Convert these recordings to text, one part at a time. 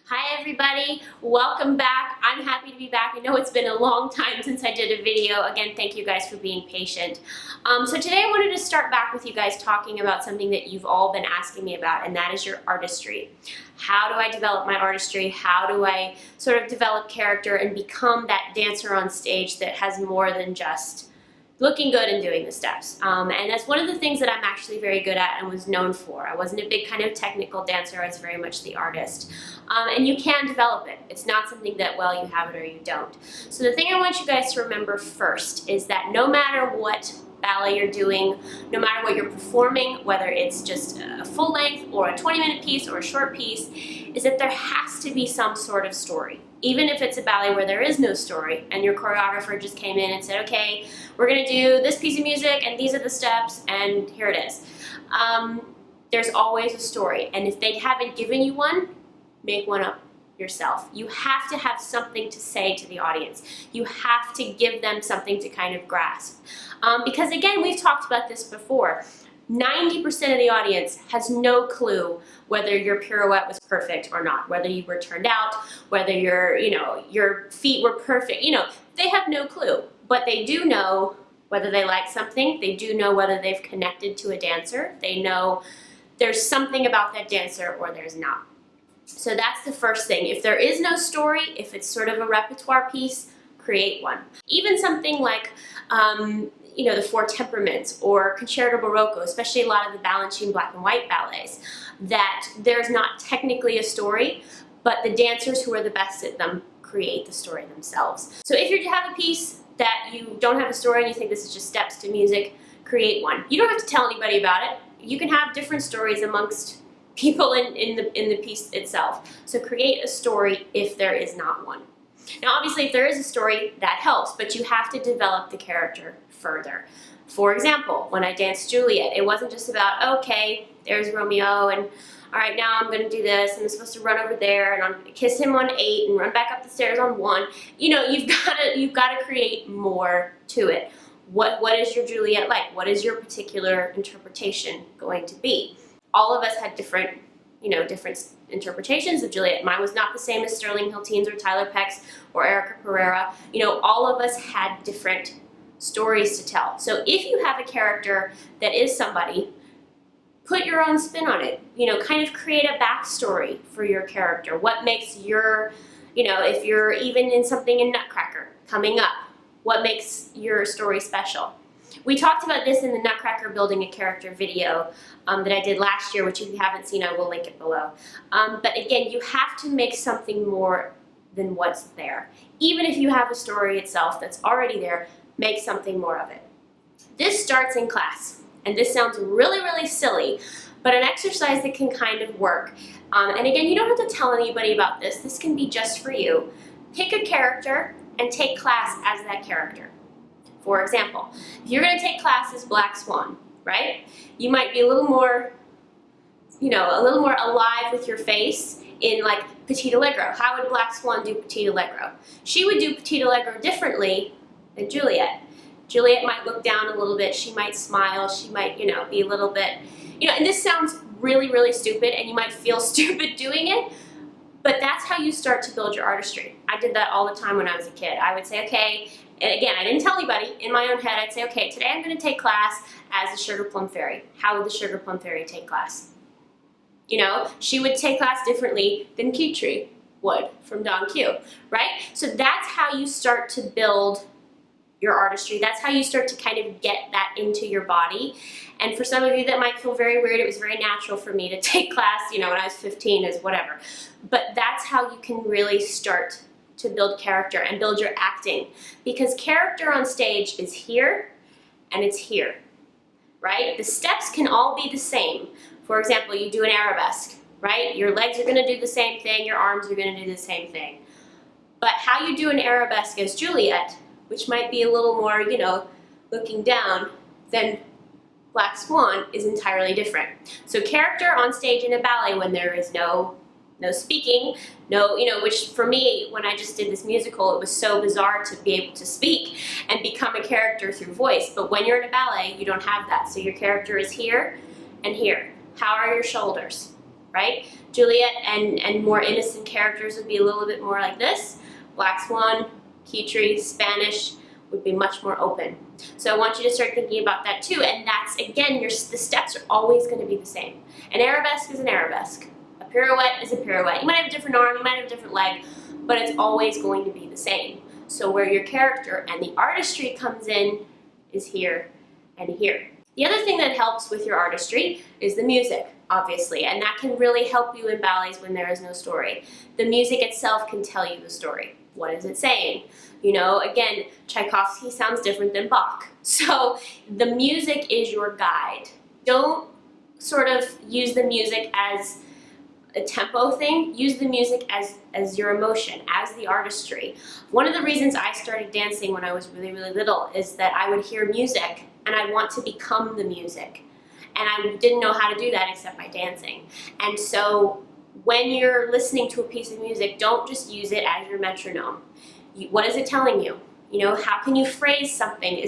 Hi everybody, welcome back. I'm happy to be back. I know it's been a long time since I did a video. Again, thank you guys for being patient. So today I wanted to start back with you guys talking about something that you've all been asking me about, and that is your artistry. How do I develop my artistry? How do I sort of develop character and become that dancer on stage that has more than just looking good and doing the steps. And that's one of the things that I'm actually very good at and was known for. I wasn't a big kind of technical dancer, I was very much the artist. And you can develop it. It's not something that, well, you have it or you don't. So the thing I want you guys to remember first is that no matter what ballet you're doing, no matter what you're performing, whether it's just a full length or a 20-minute piece or a short piece, is that there has to be some sort of story. Even if it's a ballet where there is no story and your choreographer just came in and said, okay, we're gonna do this piece of music and these are the steps and here it is. There's always a story, and if they haven't given you one, make one up yourself. You have to have something to say to the audience. You have to give them something to kind of grasp. Because again, we've talked about this before. 90% of the audience has no clue whether your pirouette was perfect or not, whether you were turned out, whether your feet were perfect. They have no clue, but they do know whether they like something. They do know whether they've connected to a dancer. They know there's something about that dancer or there's not. So that's the first thing. If there is no story, if it's sort of a repertoire piece, create one. Even something like the Four Temperaments or Concerto Barocco, especially a lot of the Balanchine black and white ballets, that there's not technically a story, but the dancers who are the best at them create the story themselves. So if you have a piece that you don't have a story and you think this is just steps to music, create one. You don't have to tell anybody about it. You can have different stories amongst people in the piece itself. So create a story if there is not one. Now obviously if there is a story, that helps, but you have to develop the character further. For example, when I danced Juliet, it wasn't just about, okay, there's Romeo, and all right, now I'm going to do this, and I'm supposed to run over there, and I'm going to kiss him on 8 and run back up the stairs on 1. You've got to create more to it. What is your Juliet like? What is your particular interpretation going to be? All of us had different interpretations of Juliet. Mine was not the same as Sterling Hilteen's or Tyler Peck's or Erica Pereira. All of us had different stories to tell. So if you have a character that is somebody, put your own spin on it. Kind of create a backstory for your character. What makes your, if you're even in something in Nutcracker coming up, what makes your story special? We talked about this in the Nutcracker Building a Character video that I did last year, which if you haven't seen, I will link it below. But again, you have to make something more than what's there. Even if you have a story itself that's already there, make something more of it. This starts in class, and this sounds really, really silly, but an exercise that can kind of work. And again, you don't have to tell anybody about this. This can be just for you. Pick a character and take class as that character. For example, if you're going to take class as Black Swan, right? You might be a little more alive with your face in like Petit Allegro. How would Black Swan do Petit Allegro? She would do Petit Allegro differently than Juliet. Juliet might look down a little bit. She might smile. She might, be a little bit, and this sounds really, really stupid, and you might feel stupid doing it, but that's how you start to build your artistry. I did that all the time when I was a kid. I would say, okay, and again, I didn't tell anybody. In my own head, I'd say, okay, today I'm going to take class as the Sugar Plum Fairy. How would the Sugar Plum Fairy take class? She would take class differently than Kathryn would from Don Q, right? So that's how you start to build your artistry. That's how you start to kind of get that into your body. And for some of you that might feel very weird, it was very natural for me to take class, when I was 15 as whatever. But that's how you can really start to build character and build your acting. Because character on stage is here and it's here, right? The steps can all be the same. For example, you do an arabesque, right? Your legs are gonna do the same thing, your arms are gonna do the same thing. But how you do an arabesque as Juliet, which might be a little more, looking down, than Black Swan, is entirely different. So character on stage in a ballet when there is no speaking, which for me, when I just did this musical, it was so bizarre to be able to speak and become a character through voice. But when you're in a ballet, you don't have that. So your character is here and here. How are your shoulders? right? Juliet and more innocent characters would be a little bit more like this. Black Swan, Kathryn, Spanish would be much more open. So I want you to start thinking about that too, and that's, again, the steps are always going to be the same. An arabesque is an arabesque. A pirouette is a pirouette. You might have a different arm, you might have a different leg, but it's always going to be the same. So where your character and the artistry comes in is here and here. The other thing that helps with your artistry is the music, obviously, and that can really help you in ballets when there is no story. The music itself can tell you the story. What is it saying? You know, again, Tchaikovsky sounds different than Bach. So the music is your guide. Don't sort of use the music as a tempo thing. Use the music as your emotion, as the artistry. One of the reasons I started dancing when I was really, really little is that I would hear music and I'd want to become the music. And I didn't know how to do that except by dancing. And so when you're listening to a piece of music, don't just use it as your metronome. What is it telling you? You know, how can you phrase something?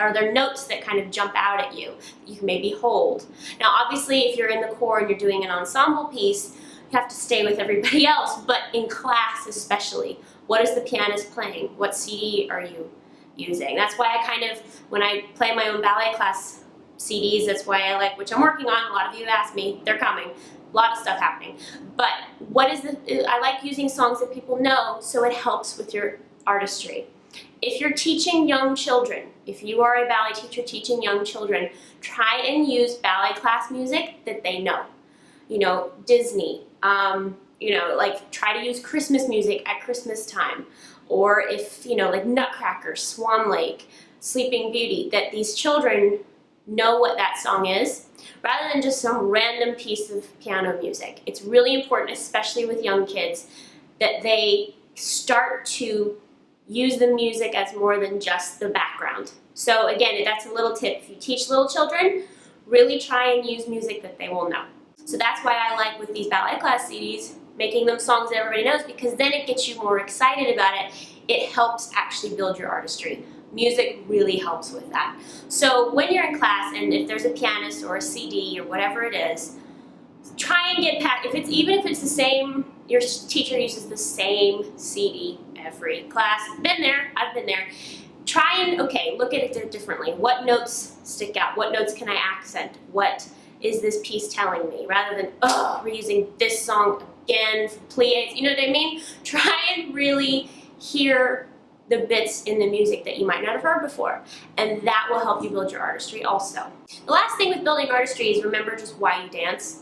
Are there notes that kind of jump out at you that you can maybe hold? Now, obviously, if you're in the corps and you're doing an ensemble piece, you have to stay with everybody else, but in class especially, what is the pianist playing? What CD are you using? That's why I kind of, when I play my own ballet class CDs, that's why I like, which I'm working on, a lot of you have asked me, they're coming. A lot of stuff happening. But I like using songs that people know, so it helps with your artistry. If you're teaching young children, if you are a ballet teacher teaching young children, try and use ballet class music that they know. You know, Disney, you know, like try to use Christmas music at Christmas time. Or if, you know, like Nutcracker, Swan Lake, Sleeping Beauty, that these children know what that song is, rather than just some random piece of piano music. It's really important, especially with young kids, that they start to use the music as more than just the background. So again, that's a little tip. If you teach little children, really try and use music that they will know. So that's why I like, with these ballet class CDs, making them songs that everybody knows, because then it gets you more excited about it. It helps actually build your artistry. Music really helps with that. So when you're in class, and if there's a pianist or a CD or whatever it is, try and get past, even if it's the same, your teacher uses the same CD every class. Been there, I've been there. Try and, okay, look at it differently. What notes stick out? What notes can I accent? What is this piece telling me? Rather than, oh, we're using this song again for pliés, you know what I mean? Try and really hear the bits in the music that you might not have heard before, and that will help you build your artistry also. The last thing with building artistry is remember just why you dance.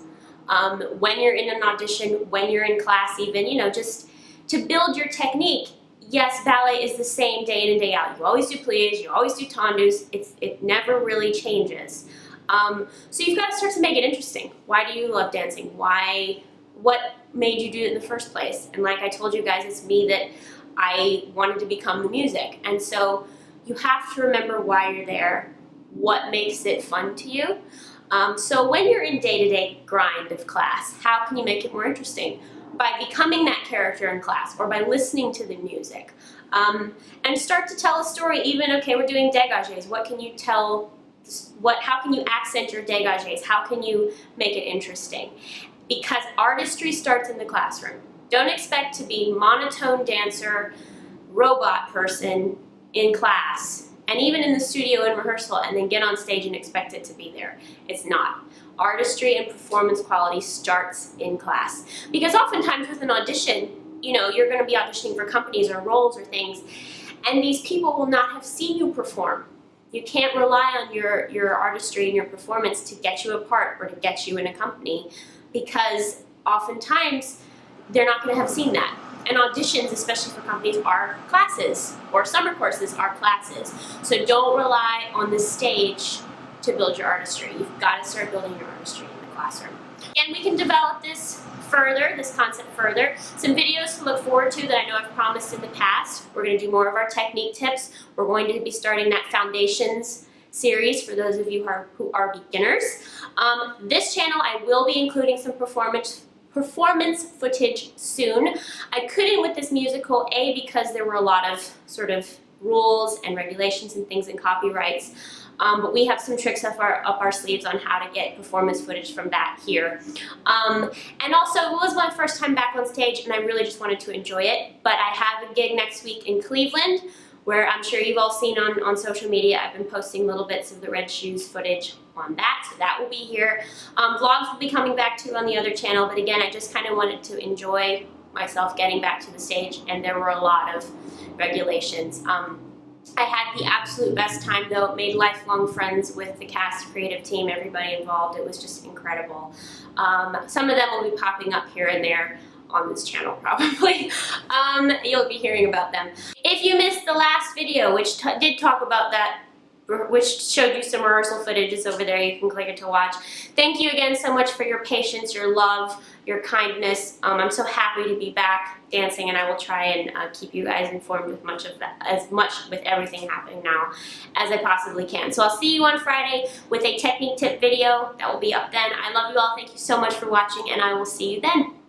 When you're in an audition, when you're in class even, you know, just to build your technique. Yes, ballet is the same day in and day out. You always do pliés, you always do tendus, it never really changes. So you've got to start to make it interesting. Why do you love dancing? What made you do it in the first place? And like I told you guys, it's me that I wanted to become the music. And so you have to remember why you're there, what makes it fun to you. So when you're in day-to-day grind of class, how can you make it more interesting? By becoming that character in class, or by listening to the music. And start to tell a story. Even, okay, we're doing dégagés. What can you tell? How can you accent your dégagés? How can you make it interesting? Because artistry starts in the classroom. Don't expect to be monotone dancer, robot person in class, and even in the studio in rehearsal, and then get on stage and expect it to be there. It's not. Artistry and performance quality starts in class. Because oftentimes with an audition, you know, you're going to be auditioning for companies or roles or things, and these people will not have seen you perform. You can't rely on your artistry and your performance to get you a part or to get you in a company, because oftentimes they're not going to have seen that. And auditions, especially for companies, are classes, or summer courses are classes. So don't rely on the stage to build your artistry. You've got to start building your artistry in the classroom. And we can develop this further, this concept further. Some videos to look forward to that I know I've promised in the past. We're going to do more of our technique tips. We're going to be starting that foundations series for those of you who are beginners. This channel, I will be including some performance footage soon. I couldn't with this musical, because there were a lot of sort of rules and regulations and things and copyrights. but we have some tricks up our sleeves on how to get performance footage from that here. And also, it was my first time back on stage, and I really just wanted to enjoy it. But I have a gig next week in Cleveland, where I'm sure you've all seen on social media. I've been posting little bits of the Red Shoes footage on that, so that will be here. Vlogs will be coming back too on the other channel, but again, I just kind of wanted to enjoy myself getting back to the stage, and there were a lot of regulations. I had the absolute best time though, made lifelong friends with the cast, creative team, everybody involved. It was just incredible. Some of them will be popping up here and there on this channel probably. You'll be hearing about them. If you missed the last video, which did talk about that, which showed you some rehearsal footage, is over there. You can click it to watch. Thank you again so much for your patience, your love, your kindness. I'm so happy to be back dancing, and I will try and keep you guys informed with as much with everything happening now as I possibly can. So I'll see you on Friday with a technique tip video that will be up then. I love you all. Thank you so much for watching, and I will see you then.